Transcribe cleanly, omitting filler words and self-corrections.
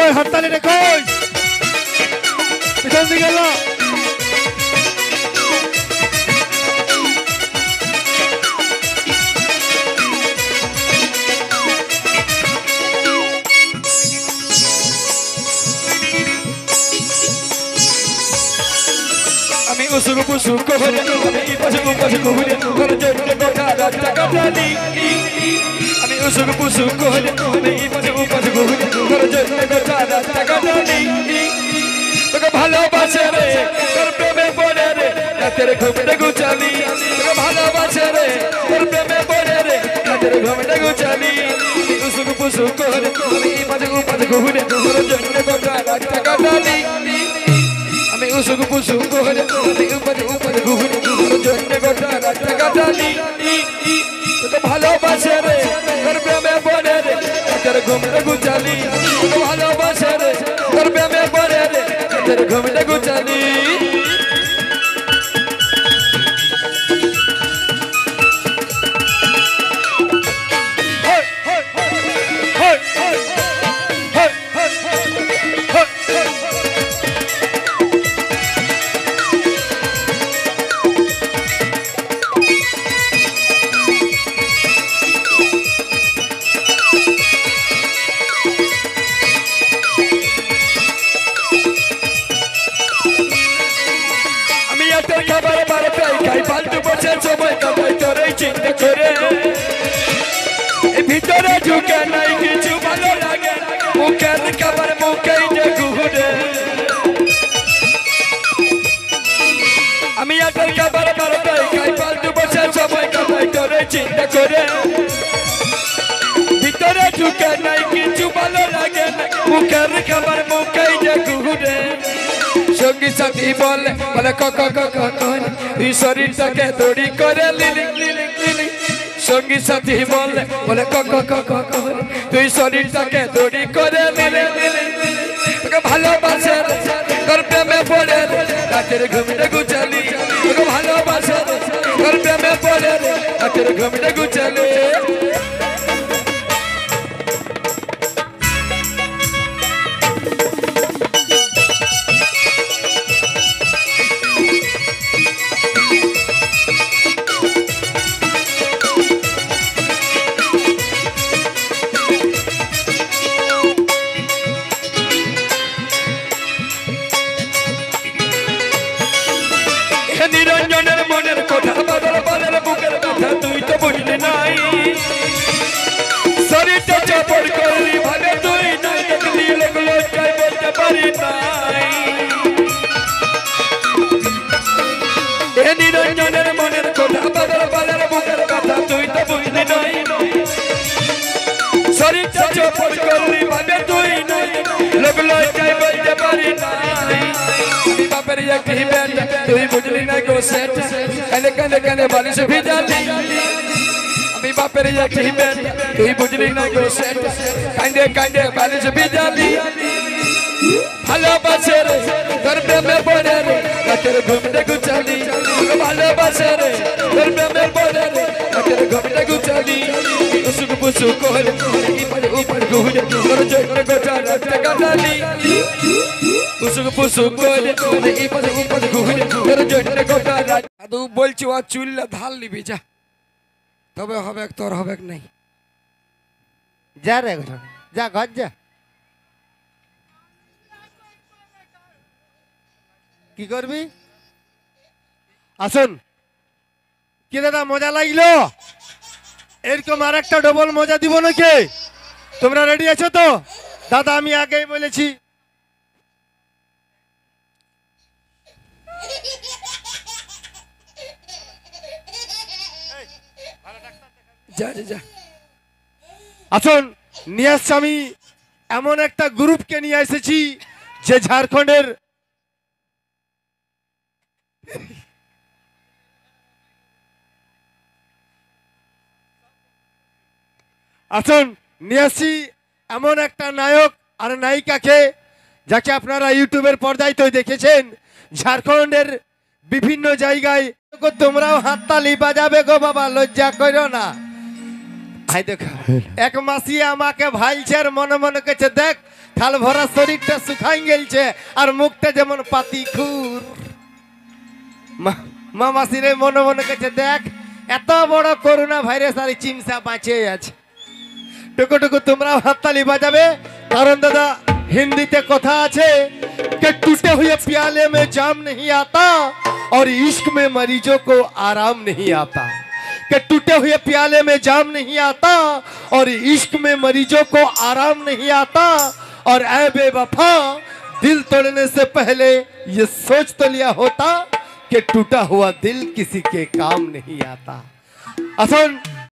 কই হাততালি রে কই পিছন দিকে এলো আমি উসুক পুসুক করে আমি পাশুক পাশুক ঘুরে ঘরে জন্য গোটা রাস্তা কাটালি আমি উসুক পুসুক করে আমি পাশুক পাশুক ঘুরে ঘরে জন্য গোটা রাস্তা কাটালি তোকে ভালোবাসে রে তোর প্রেমে পড়ে রে রাতের ঘুমটা গুছালি তোকে ভালোবাসে রে তোর প্রেমে পড়ে রে রাতের ঘুমটা গুছালি উসুক পুসুক করে আমি পাশুক পাশুক ঘুরে ঘরে জন্য গোটা রাস্তা কাটালি আমি উসুক পুসুক করে আমি উপরে ঘুরে ঘুরে জন্য গোটা রাস্তা কাটালি তোকে ভালোবাসে রে তোর প্রেমে পড়ে রে রাতের ঘুমটা গুছালি তোকে ভালোবাসে রে তোর প্রেমে পড়ে রে রাতের ঘুমটা গুছালি খাবার বার পাই খাই ফালতু বসে সময় কাটাই তোরে চিন্তা করে ভিতরে ঢুকে নাই কিছু ভালো লাগে মুখের খাবার মুখেই যে ঘুরে আমি আটার খাবার বার পাই খাই ফালতু বসে সময় কাটাই তোরে চিন্তা করে ভিতরে ঢুকে নাই কিছু ভালো লাগে মুখের খাবার মুখেই যে ঘুরে সঙ্গী সাথী বলে বলে তুই শরীরটাকে দড়ি করে লিলি সঙ্গী সাথী বলে বলে তুই শরীরটাকে দড়ি করে লিলি তোকে ভালোবাসে তোর প্রেমে পড়ে রাতের ঘুমটা গুছালি তোকে ভালোবাসে তোর প্রেমে পড়ে রাতের ঘুমটা গুছালি নিরঞ্জনের মনের কথা বাদল বালের বুকের কথা তুই তো বুঝলি নাই শরীরটা চাপড় করলি ভাবে তুই নাই দেখলি লোক লজ্জায় বলতে পারি নাই এ নিরঞ্জনের মনের কথা বাদল বালের বুকের কথা তুই তো বুঝলি নাই শরীরটা চাপড় করলি ভাবে তুই নাই লোক লজ্জায় বলতে পারি নাই বাপের একটি বেটা তুই বুঝলি না গো সেট কানে কানে কানে বালিশ ভিজালি আমি বাপের একটি বেটা তুই বুঝলি না গো সেট কানে কানে বালিশ ভিজালি ভালোবাসে রে তোর প্রেমে পড়ে রে রাতের ঘুমটা গুছালি ভালোবাসে রে তোর প্রেমে পড়ে রে রাতের ঘুমটা গুছালি উসুক পুসুক করে উপরে ঘুরে ঘরে জন্য গোটা রাস্তা কাটালি উসুক পুসুক করে উপরে ঘুরে ঘরে জন্য গোটা রাস্তা তু বলছি ও চুল্লা ধাল নিবি যা তবে হবে তোর হবে নাই যা রে যা ঘর যা কি করবি আসুন কি দাদা মজা লাগলো এরকম আর একটা ডবল মজা দিব নাকি তোমরা রেডি আছো তো দাদা আমি আগেই বলেছি যা যা যা আসুন নিয়ে আসছি আমি এমন একটা গ্রুপকে নিয়ে এসেছি যে ঝাড়খণ্ডের আসুন নিয়ে আসছি এমন একটা নায়ক আর নায়িকাকে যাকে আপনারা ইউটিউবের পর্দায় তো দেখেছেন ঝাড়খণ্ডের বিভিন্ন জায়গায় তোমরাও হাততালি বাজাবে গো বাবা লজ্জা করো না আই দেখ এক মাসি আমাকে ভাইছে আর মনে মনে কেছে দেখ থাল ভরা শরীরটা শুকাই গেলছে আর মুখটা যেমন পাতি খুর মা মাসিরে মনে মনে কেছে দেখ এত বড় করোনা ভাইরাস আর চিমসা বাঁচে আছে টুকু টুকু তোমরা হাততালি বাজাবে কারণ দাদা हिंदी कथा আছে कि टूटे हुए प्याले में जाम नहीं आता और इश्क में मरीजों को आराम नहीं आता कि टूटे हुए प्याले में जाम नहीं आता और इश्क में मरीजों को आराम नहीं आता और ऐ बेवफा दिल तोड़ने से पहले ये सोच तो लिया होता कि टूटा हुआ दिल किसी के काम नहीं आता। असन